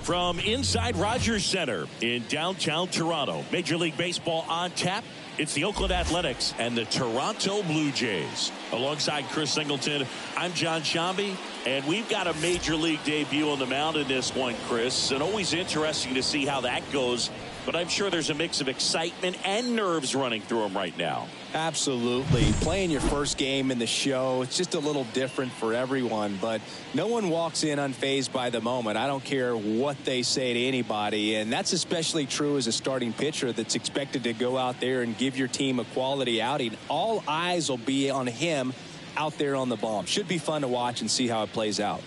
From inside Rogers Center in downtown Toronto, Major League Baseball on tap. It's the Oakland Athletics and the Toronto Blue Jays. Alongside Chris Singleton, I'm John Shambi, and we've got a Major League debut on the mound in this one, Chris. And always interesting to see how that goes. But I'm sure there's a mix of excitement and nerves running through him right now. Absolutely. Playing your first game in the show, it's just a little different for everyone. But no one walks in unfazed by the moment. I don't care what they say to anybody. And that's especially true as a starting pitcher that's expected to go out there and give your team a quality outing. All eyes will be on him out there on the bomb. Should be fun to watch and see how it plays out.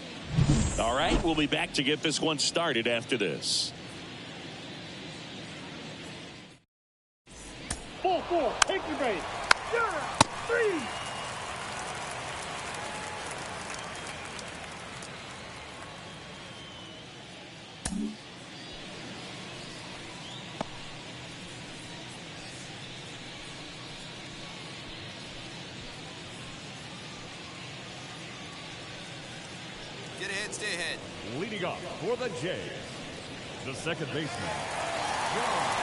All right, we'll be back to get this one started after this. 4-4, take your base. Yeah, 3. Get ahead, stay ahead. Leading off for the Jays, the second baseman, John.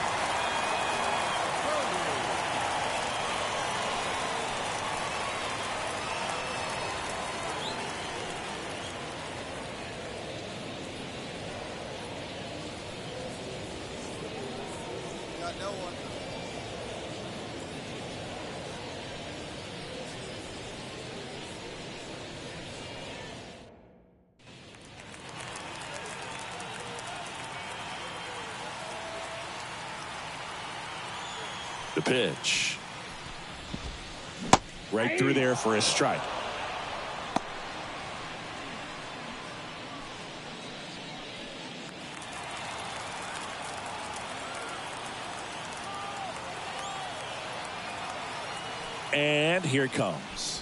No one. The pitch. Right through there for a strike. And here it comes.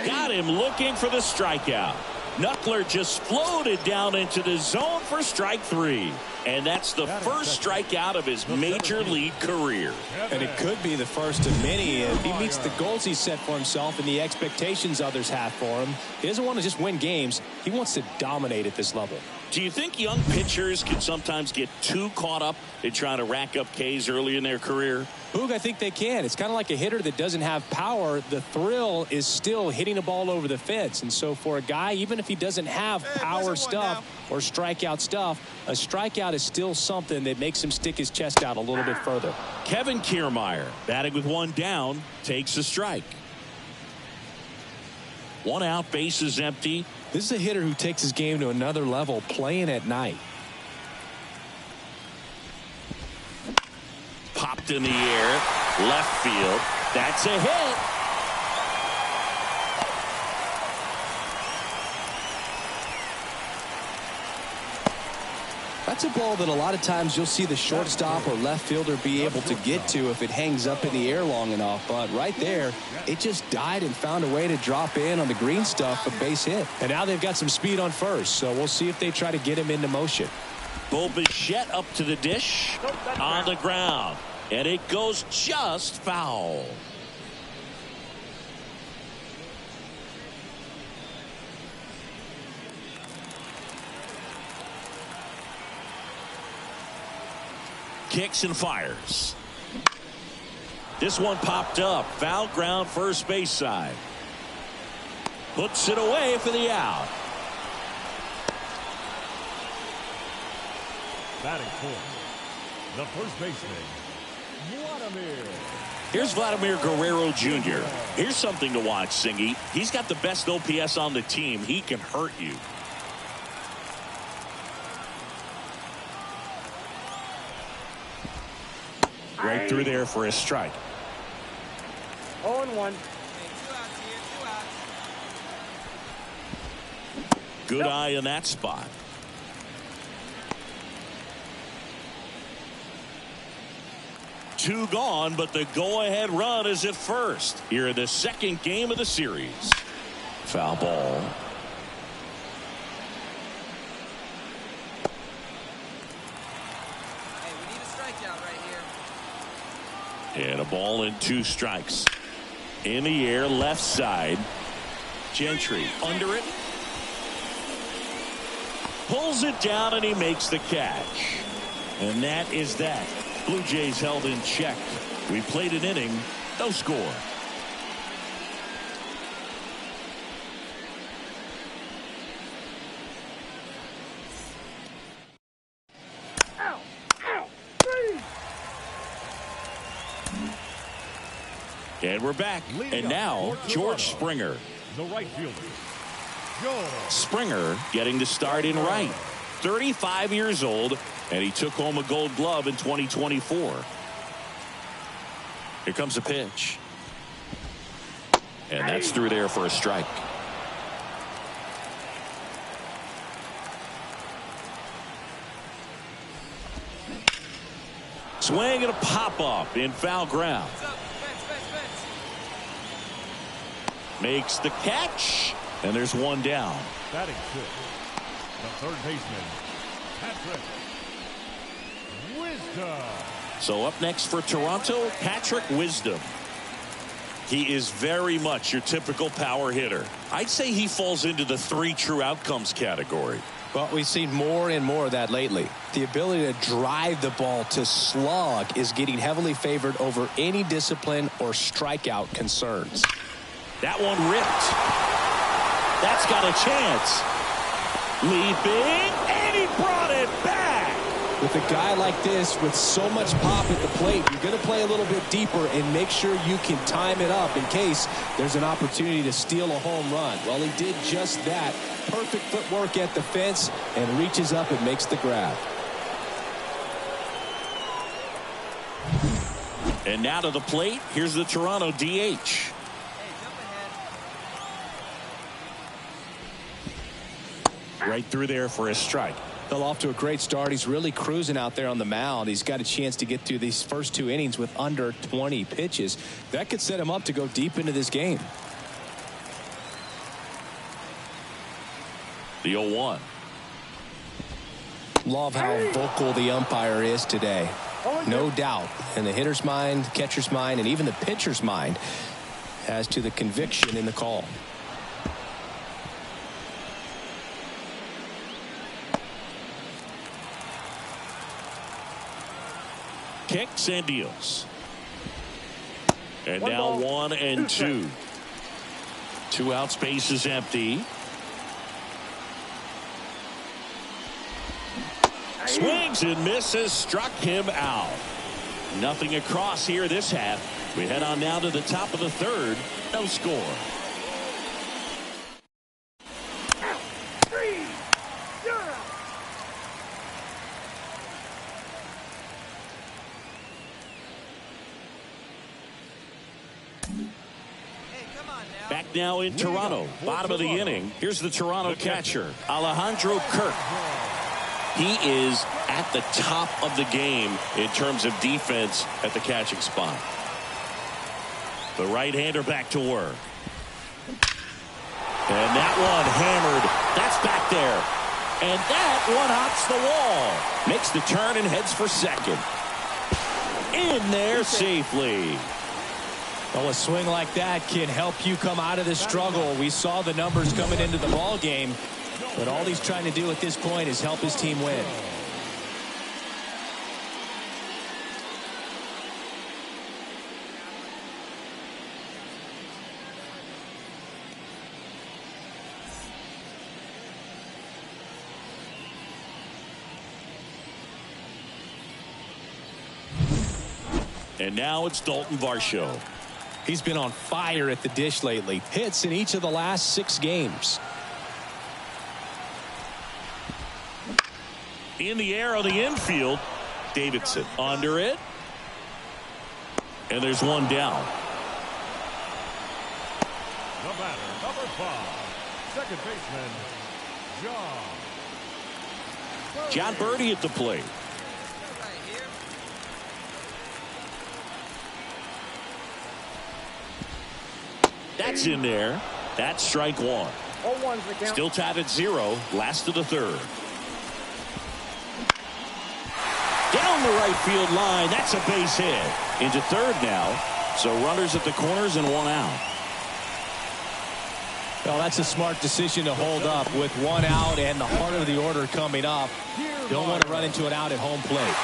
Got him looking for the strikeout. Knuckler just floated down into the zone for strike 3. And that's the first strikeout of his major league career. And it could be the first of many if he meets the goals he set for himself and the expectations others have for him. He doesn't want to just win games. He wants to dominate at this level. Do you think young pitchers can sometimes get too caught up in trying to rack up Ks early in their career? Boog, I think they can. It's kind of like a hitter that doesn't have power. The thrill is still hitting a ball over the fence. And so for a guy, even if he doesn't have power stuff or strikeout stuff, a strikeout is still something that makes him stick his chest out a little bit further. Kevin Kiermaier, batting with one down, takes a strike. One out, base is empty. This is a hitter who takes his game to another level playing at night. Popped in the air, left field. That's a hit. That's a ball that a lot of times you'll see the shortstop or left fielder be able to get to if it hangs up in the air long enough. But right there, it just died and found a way to drop in on the green stuff, a base hit. And now they've got some speed on first, so we'll see if they try to get him into motion. Bo Bichette up to the dish, on the ground, and it goes just foul. Kicks and fires. This one popped up. Foul ground, first base side. Puts it away for the out. Batting fourth, the first baseman, Vladimir. Here's Vladimir Guerrero Jr. Here's something to watch, Singy. He's got the best OPS on the team. He can hurt you. Right through there for a strike. 0-1. Good eye in that spot. Two gone, but the go-ahead run is at first here in the second game of the series. Foul ball. And a ball and 2 strikes. In the air, left side. Gentry under it. Pulls it down, and he makes the catch. And that is that. Blue Jays held in check. We played an inning, no score. And we're back. And now, George Springer. The right fielder, Springer getting the start in right. 35 years old, and he took home a Gold Glove in 2024. Here comes a pitch. And that's through there for a strike. Swing and a pop-up in foul ground. Makes the catch, and there's one down. batting 6, the third baseman, Patrick Wisdom. So up next for Toronto, Patrick Wisdom. He is very much your typical power hitter. I'd say he falls into the 3 true outcomes category. Well, we've seen more and more of that lately. The ability to drive the ball to slug is getting heavily favored over any discipline or strikeout concerns. That one ripped. That's got a chance. Leaping, and he brought it back. With a guy like this with so much pop at the plate, you're going to play a little bit deeper and make sure you can time it up in case there's an opportunity to steal a home run. Well, he did just that. Perfect footwork at the fence and reaches up and makes the grab. And now to the plate. Here's the Toronto DH. Right through there for a strike. Well, off to a great start. He's really cruising out there on the mound. He's got a chance to get through these first 2 innings with under 20 pitches. That could set him up to go deep into this game. The 0-1. Love how vocal the umpire is today. No doubt in the hitter's mind, catcher's mind, and even the pitcher's mind as to the conviction in the call. Kicks and deals. And now 1 and 2. 2 outs, base is empty. Swings and misses, struck him out. Nothing across here this half. We head on now to the top of the 3rd. No score. Back now in Toronto, bottom of the inning. Here's the Toronto catcher, Alejandro Kirk. He is at the top of the game in terms of defense at the catching spot. The right-hander back to work. And that one hammered. That's back there. And that one hops the wall. Makes the turn and heads for second. In there safely. Well, a swing like that can help you come out of the struggle. We saw the numbers coming into the ball game, but all he's trying to do at this point is help his team win. And now it's Dalton Varsho. He's been on fire at the dish lately. Hits in each of the last 6 games. In the air on the infield, Davidson under it. And there's one down. The batter, number 5, second baseman, John Birdie at the plate. That's in there. That's strike 1. Still tied at 0. Last of the 3rd. Down along the right field line. That's a base hit. Into third now. So runners at the corners and one out. Well, that's a smart decision to hold up with one out and the heart of the order coming up. Don't want to run into an out at home plate.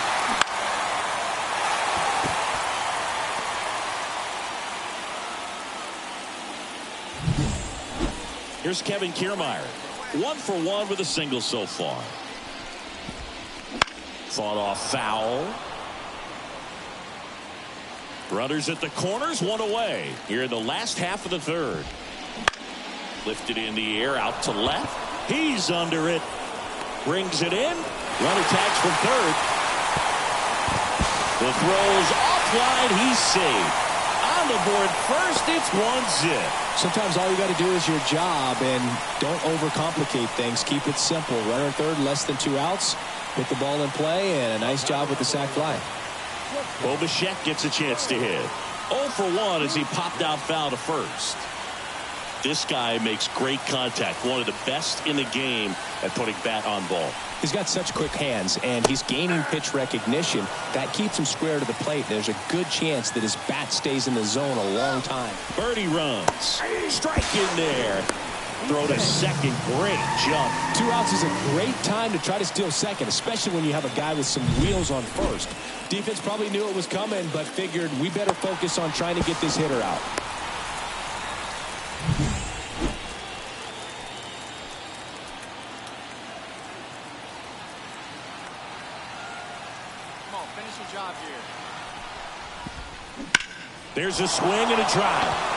Here's Kevin Kiermaier. 1 for 1 with a single so far. Fought off foul. Runners at the corners, one away. Here in the last half of the third. Lifted in the air, out to left. He's under it. Brings it in. Runner tags from third. The throw's offline. He's saved. On the board first, it's 1-zip. Sometimes all you got to do is your job and don't overcomplicate things. Keep it simple. Runner third, less than 2 outs. Put the ball in play, and a nice job with the sac fly. Bo Bichette gets a chance to hit. 0 for 1 as he popped out foul to first. This guy makes great contact. One of the best in the game at putting bat on ball. He's got such quick hands, and he's gaining pitch recognition. That keeps him square to the plate. There's a good chance that his bat stays in the zone a long time. Birdie runs. Strike in there. Throw to second. Great jump. 2 outs is a great time to try to steal second, especially when you have a guy with some wheels on first. Defense probably knew it was coming, but figured we better focus on trying to get this hitter out. Come on, finish your job here. There's a swing and a drive.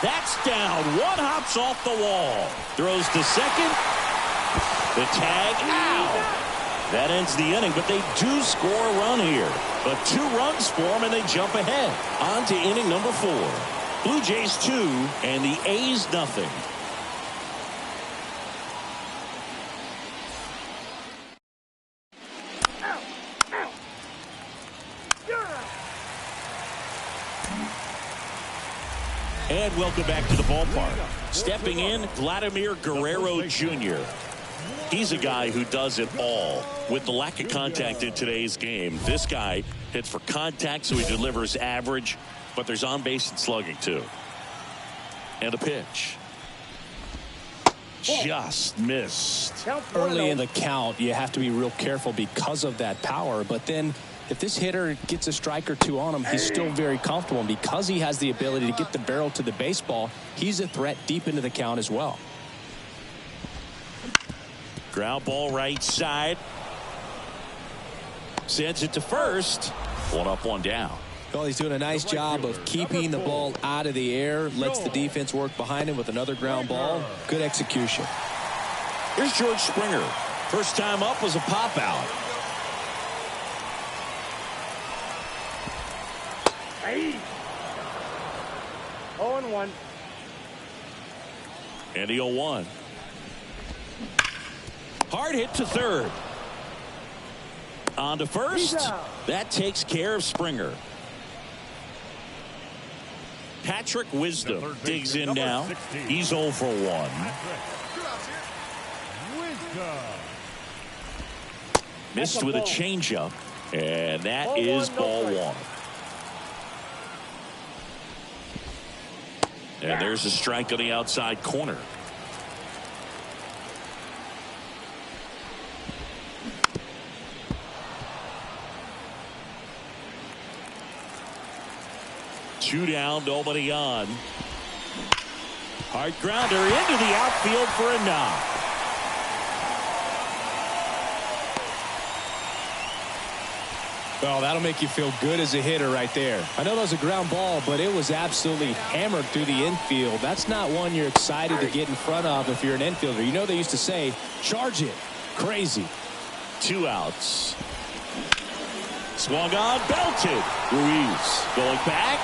That's down. One hops off the wall. Throws to second. The tag out. That ends the inning, but they do score a run here. But 2 runs for them, and they jump ahead. On to inning number 4. Blue Jays 2 and the A's nothing. And welcome back to the ballpark. Stepping in, Vladimir Guerrero Jr. He's a guy who does it all. With the lack of contact in today's game, this guy hits for contact, so he delivers average, but there's on base and slugging too. And a pitch. Just missed. Early in the count, you have to be real careful because of that power, but then if this hitter gets a strike or 2 on him, he's still very comfortable. And because he has the ability to get the barrel to the baseball, he's a threat deep into the count as well. Ground ball right side. Sends it to first. 1 up, 1 down. Well, he's doing a nice job of keeping the ball out of the air. Lets the defense work behind him with another ground ball. Good execution. Here's George Springer. First time up was a pop out. Hey. 0-1. And the 0-1. Hard hit to third. On to first. That takes care of Springer. Patrick Wisdom digs in now. He's 0 for 1. Missed with a changeup. And that is ball 1. And there's a strike on the outside corner. Two down, nobody on. Hard grounder into the outfield for a knock. Well, that'll make you feel good as a hitter right there. I know that was a ground ball, but it was absolutely hammered through the infield. That's not one you're excited to get in front of if you're an infielder. You know they used to say, charge it. Crazy. 2 outs. Swung on, belted. Ruiz going back.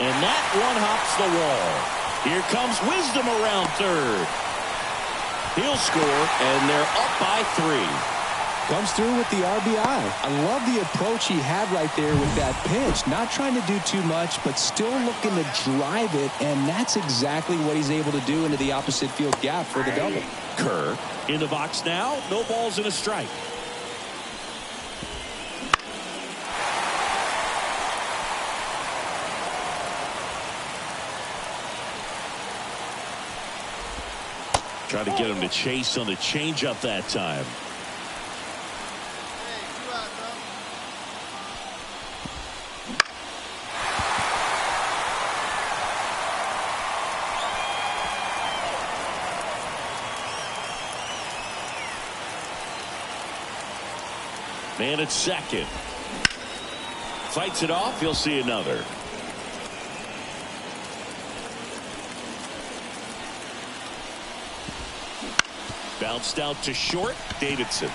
And that one hops the wall. Here comes Wisdom around third. He'll score, and they're up by 3. Comes through with the RBI. I love the approach he had right there with that pitch. Not trying to do too much, but still looking to drive it, and that's exactly what he's able to do into the opposite field gap for the double. Kerr in the box now. No balls and a strike. Trying to get him to chase on the changeup that time. Hey, 2 out, bro. Man at second. Fights it off. He'll see another. Bounced out to short. Davidson.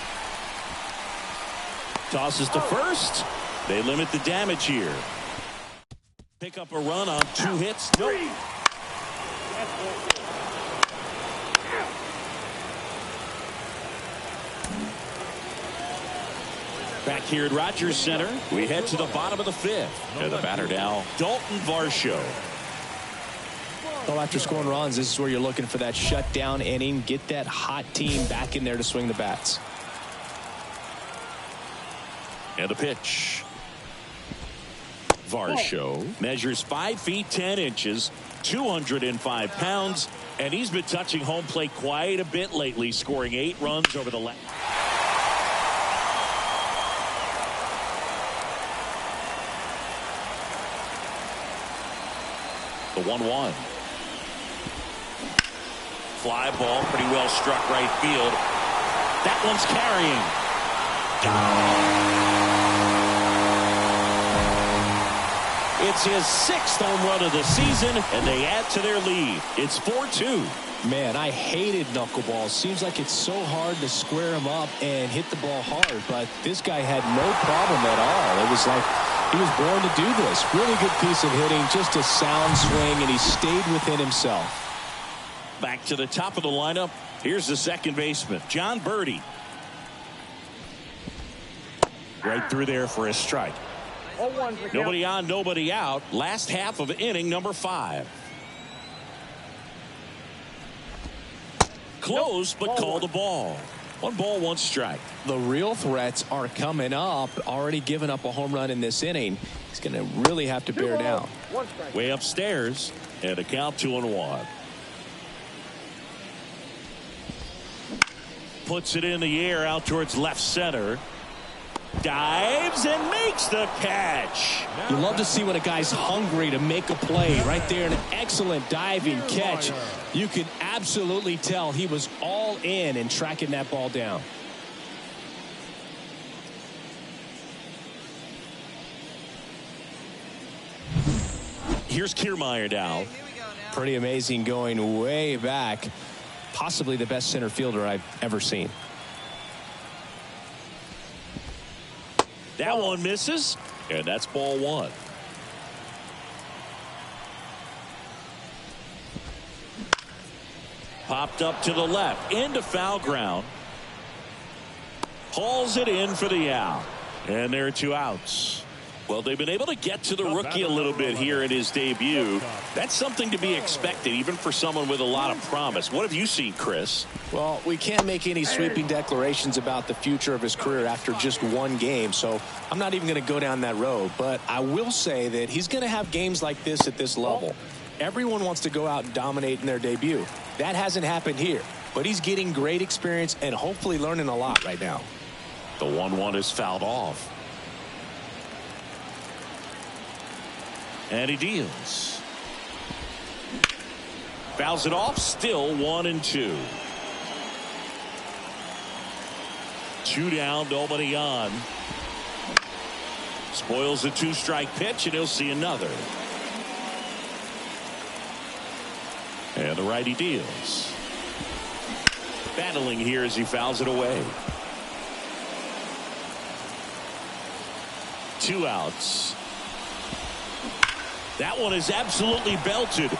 Tosses to first. They limit the damage here. Pick up a run on 2 hits. Nope. Back here at Rogers Center, we head to the bottom of the 5th. And the batter now, Dalton Varsho. Well, after scoring runs, this is where you're looking for that shutdown inning. Get that hot team back in there to swing the bats. And the pitch. Varsho measures 5 feet 10 inches, 205 pounds, and he's been touching home plate quite a bit lately, scoring 8 runs over the last. The 1-1. Fly ball, pretty well struck right field. That one's carrying. It's his 6th home run of the season, and they add to their lead. It's 4-2. Man, I hated knuckleballs. Seems like it's so hard to square him up and hit the ball hard, but this guy had no problem at all. It was like he was born to do this. Really good piece of hitting, just a sound swing, and he stayed within himself. Back to the top of the lineup. Here's the second baseman, John Birdie. Right through there for a strike. Nobody on, nobody out. Last half of inning number 5. Close, but called a ball. 1 ball, 1 strike. The real threats are coming up. Already given up a home run in this inning. He's going to really have to bear down. Way upstairs, and a count 2-1. Puts it in the air out towards left center. Dives and makes the catch. You love to see when a guy's hungry to make a play. Right there, an excellent diving catch. You can absolutely tell he was all in tracking that ball down. Here's Kiermaier now. Hey, here we go now. Pretty amazing, going way back. Possibly the best center fielder I've ever seen. That one misses, and that's ball 1. Popped up to the left, into foul ground. Hauls it in for the out. And there are 2 outs. Well, they've been able to get to the rookie a little bit here in his debut. That's something to be expected, even for someone with a lot of promise. What have you seen, Chris? Well, we can't make any sweeping declarations about the future of his career after just 1 game, so I'm not even going to go down that road. But I will say that he's going to have games like this at this level. Everyone wants to go out and dominate in their debut. That hasn't happened here, but he's getting great experience and hopefully learning a lot right now. The 1-1 is fouled off. And he deals. Fouls it off. Still 1-2. 2 down, nobody on. Spoils a 2-strike pitch, and he'll see another. And the righty deals. Battling here as he fouls it away. 2 outs. That one is absolutely belted.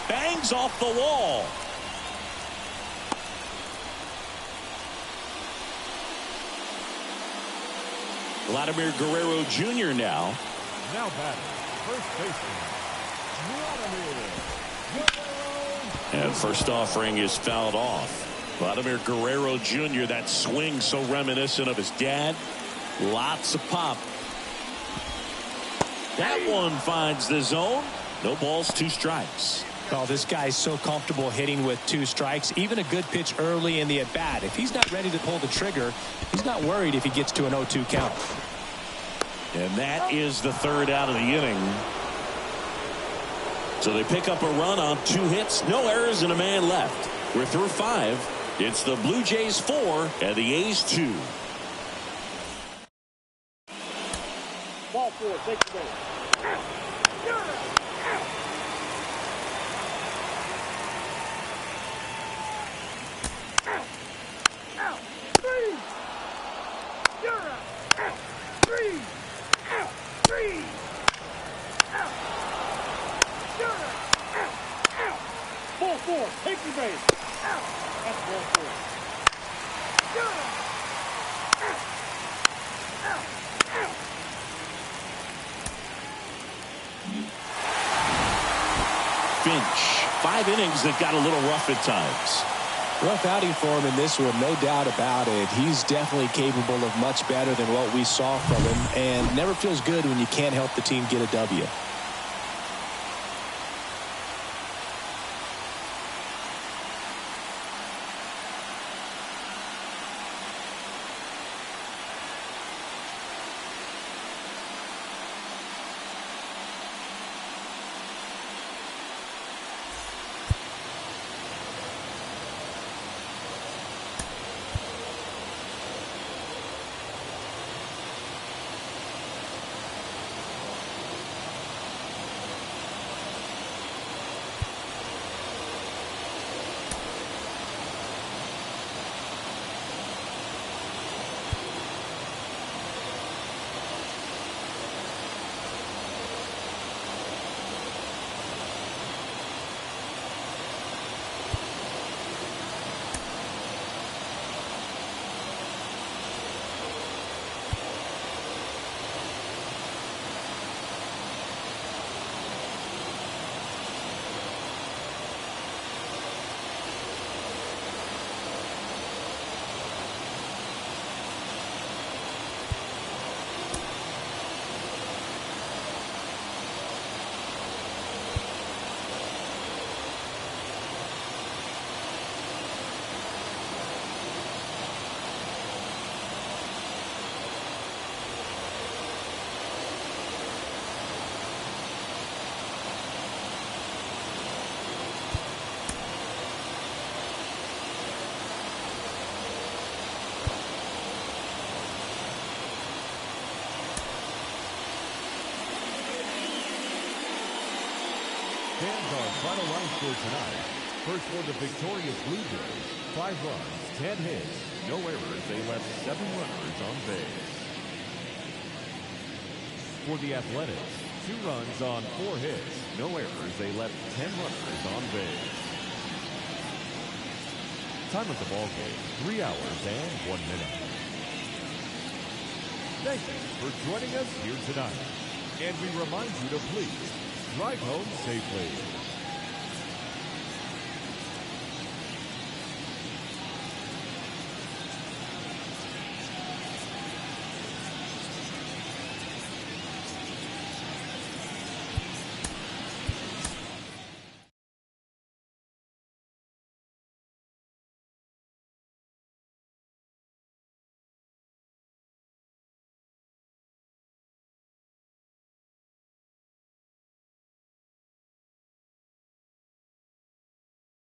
Bangs off the wall. Vladimir Guerrero Jr. now. Now batting, first baseman, Vladimir. And first offering is fouled off. Vladimir Guerrero Jr., that swing so reminiscent of his dad. Lots of pop. That one finds the zone. No balls, 2 strikes. Oh, this guy's so comfortable hitting with 2 strikes. Even a good pitch early in the at-bat. If he's not ready to pull the trigger, he's not worried if he gets to an 0-2 count. And that is the 3rd out of the inning. So they pick up a run on 2 hits, no errors, and a man left. We're through 5. It's the Blue Jays 4 and the A's 2. Ball 4, take the base. Ball 4, take the base. That's ball 4. Finch, 5 innings that got a little rough at times. Rough outing for him in this one, no doubt about it. He's definitely capable of much better than what we saw from him, and never feels good when you can't help the team get a W. Fans, our final line score tonight. First for the victorious Blue Jays, 5 runs, 10 hits, no errors. They left 7 runners on base. For the Athletics, 2 runs on 4 hits, no errors. They left 10 runners on base. Time of the ball game, 3 hours and 1 minute. Thank you for joining us here tonight. And we remind you to please drive home safely.